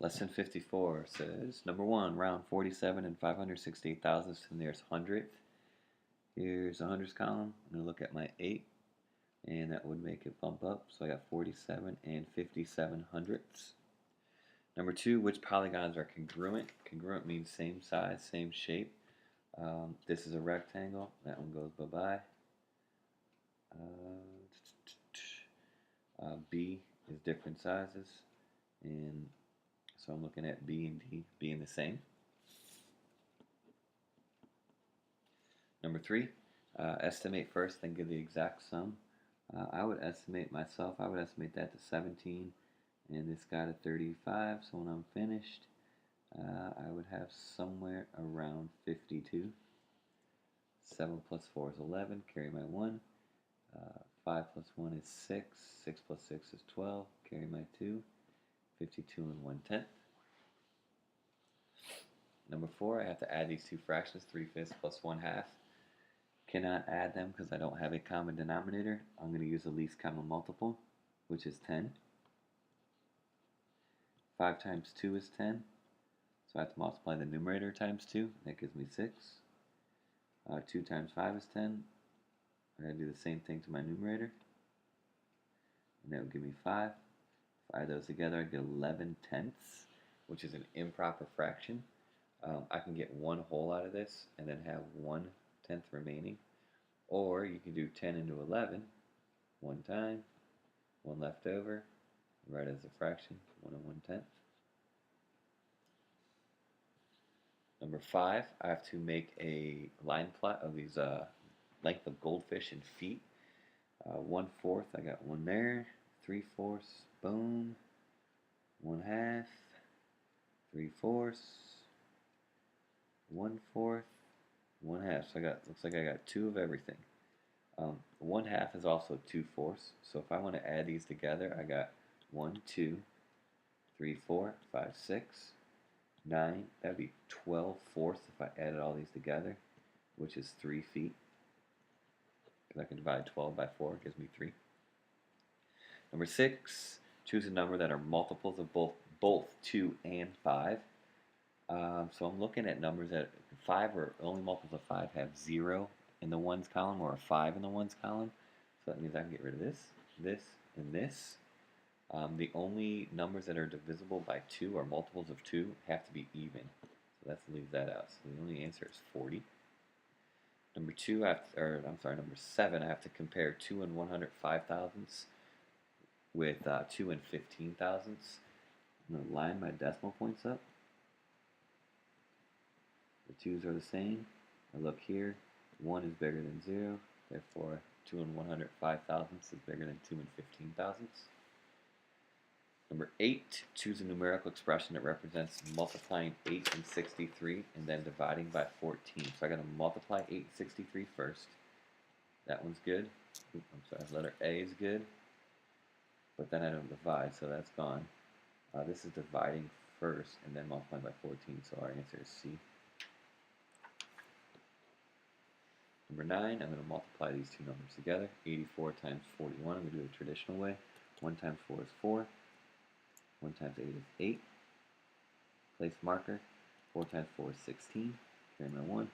Lesson 54 says, number 1, round 47 and 568 thousandths to the nearest hundredth. Here's a hundredths column. I'm going to look at my 8, and that would make it bump up. So I got 47 and 57 hundredths. Number 2, which polygons are congruent? Congruent means same size, same shape. This is a rectangle. That one goes bye-bye. B is different sizes. And so I'm looking at B and D being the same. Number 3, estimate first, then give the exact sum. I would estimate that to 17, and this guy to 35. So when I'm finished, I would have somewhere around 52. 7 plus 4 is 11, carry my 1. 5 plus 1 is 6. 6 plus 6 is 12, carry my 2. 52 and 1/10. Number 4, I have to add these two fractions, 3/5 plus 1/2. Cannot add them because I don't have a common denominator. I'm going to use the least common multiple, which is 10. 5 times 2 is 10, so I have to multiply the numerator times 2. That gives me 6. 2 times 5 is 10. I got to do the same thing to my numerator, and that would give me 5. If I add those together, I get 11/10, which is an improper fraction. I can get one whole out of this and then have 1/10 remaining. Or you can do 10 into 11, one time, one left over, write as a fraction, 1 and 1/10. Number 5, I have to make a line plot of these length of goldfish in feet. 1/4, I got one there. 3/4, boom. 1/2, 3/4, 1/4, 1/2. So looks like I got 2 of everything. 1/2 is also 2/4. So if I want to add these together, I got 1, 2, 3, 4, 5, 6, 9. That'd be 12/4 if I added all these together, which is 3 feet. Because I can divide 12 by 4, it gives me 3. Number 6, choose a number that are multiples of both 2 and 5. So I'm looking at numbers that 5 or only multiples of 5 have 0 in the ones column or a 5 in the ones column. So that means I can get rid of this, and this. The only numbers that are divisible by 2 or multiples of 2 have to be even. So let's leave that out. So the only answer is 40. Number 7, I have to compare 2 and 105 thousandths with 2 and 15 thousandths. I'm going to line my decimal points up. The 2's are the same. I look here, 1 is bigger than 0, therefore 2 and 105 thousandths is bigger than 2 and 15 thousandths. Number 8, choose a numerical expression that represents multiplying 8 and 63 and then dividing by 14. So I got to multiply 8 and 63 first. That one's good. Letter A is good. But then I don't divide, so that's gone. This is dividing first and then multiplying by 14, so our answer is C. Number 9, I'm going to multiply these two numbers together. 84 times 41, I'm going to do it the traditional way. 1 times 4 is 4. 1 times 8 is 8. Place marker. 4 times 4 is 16. Carry my 1.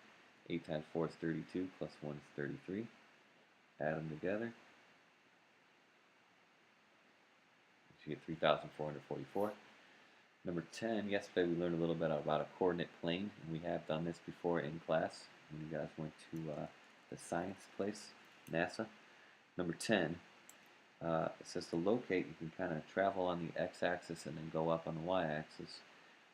8 times 4 is 32, plus 1 is 33. Add them together. You get 3,444. Number 10, yesterday we learned a little bit about a coordinate plane, and we have done this before in class when you guys went to the science place, NASA. Number 10, it says to locate, you can kind of travel on the x-axis and then go up on the y-axis.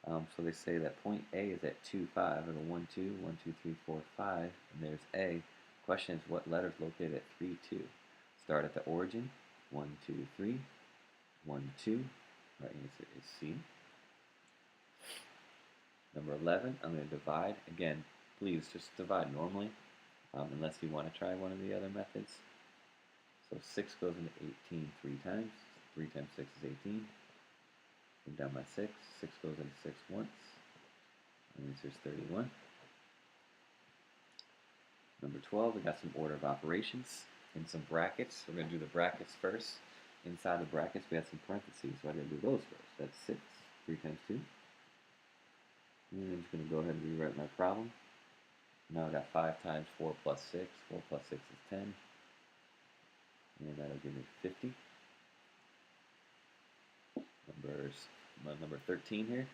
So they say that point A is at 2, 5, or the 1, 2, 1, 2, 3, 4, 5, and there's A. Question is, what letters located at 3, 2? Start at the origin, 1, 2, 3, 1, 2. Right answer is C. Number 11, I'm going to divide. Again, please just divide normally, unless you want to try one of the other methods. So 6 goes into 18 3 times. 3 times 6 is 18. Move down by 6. 6 goes into 6 once. The answer is 31. Number 12, we got some order of operations and some brackets. We're going to do the brackets first. Inside the brackets, we have some parentheses, so I got to do those first. That's 6. 3 times 2. And I'm just going to go ahead and rewrite my problem. Now I got 5 times 4 plus 6. 4 plus 6 is 10. And that'll give me 50. Number 13 here.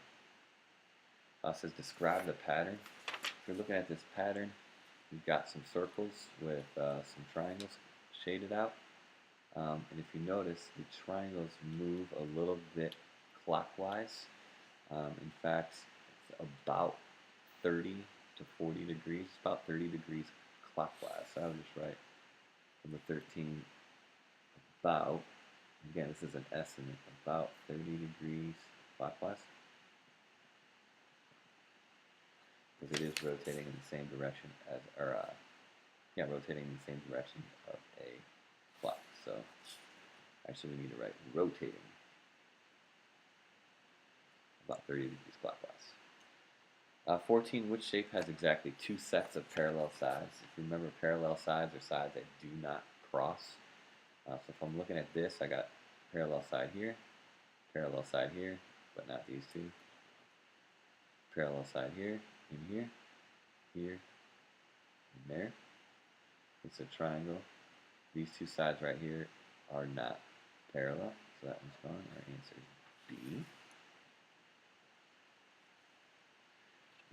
Says describe the pattern. If you're looking at this pattern, we've got some circles with some triangles shaded out. And if you notice, the triangles move a little bit clockwise. In fact, it's about 30 to 40 degrees, about 30 degrees clockwise. So I would just write number 13 about, again, this is an estimate, about 30 degrees clockwise. Because it is rotating in the same direction as, rotating in the same direction of a clock. So actually we need to write rotating about 30 degrees clockwise. 14, which shape has exactly 2 sets of parallel sides? If you remember, parallel sides are sides that do not cross. So if I'm looking at this, I got parallel side here, but not these two. Parallel side here, and here, here, and there. It's a triangle. These 2 sides right here are not parallel, so that one's gone. Our answer is B.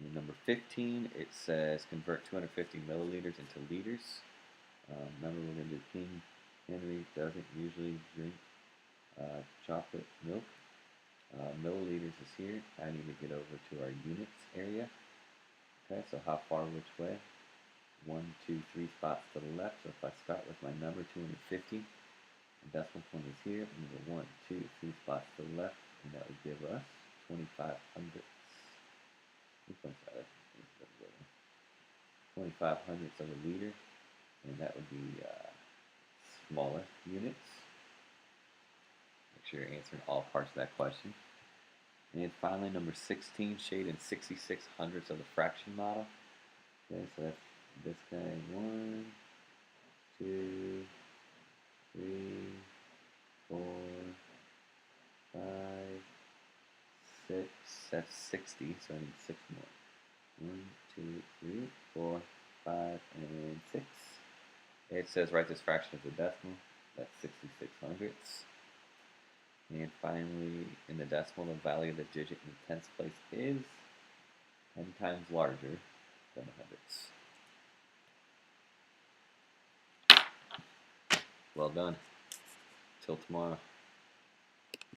And number 15, it says convert 250 milliliters into liters. Remember, we're going to do King Henry doesn't usually drink chocolate milk. Milliliters is here. I need to get over to our units area. Okay, so how far which way? 1, 2, 3 spots to the left. So if I start with my number 250, the decimal point is here. Move 1, 2, 3 spots to the left, and that would give us 25 hundredths. 25 hundredths of a liter, and that would be smaller units. Make sure you're answering all parts of that question. And finally, number 16, shade in 66 hundredths of the fraction model. Okay, so that's this guy. 1, 2, 3, 4, 5, 6. That's 60, so I need 6 more. 1, 2, 3, 4, 5, and 6. It says write this fraction as a decimal. That's 66 hundredths. And finally, in the decimal, the value of the digit in the tens place is 10 times larger than the hundredths. Well done. Till tomorrow.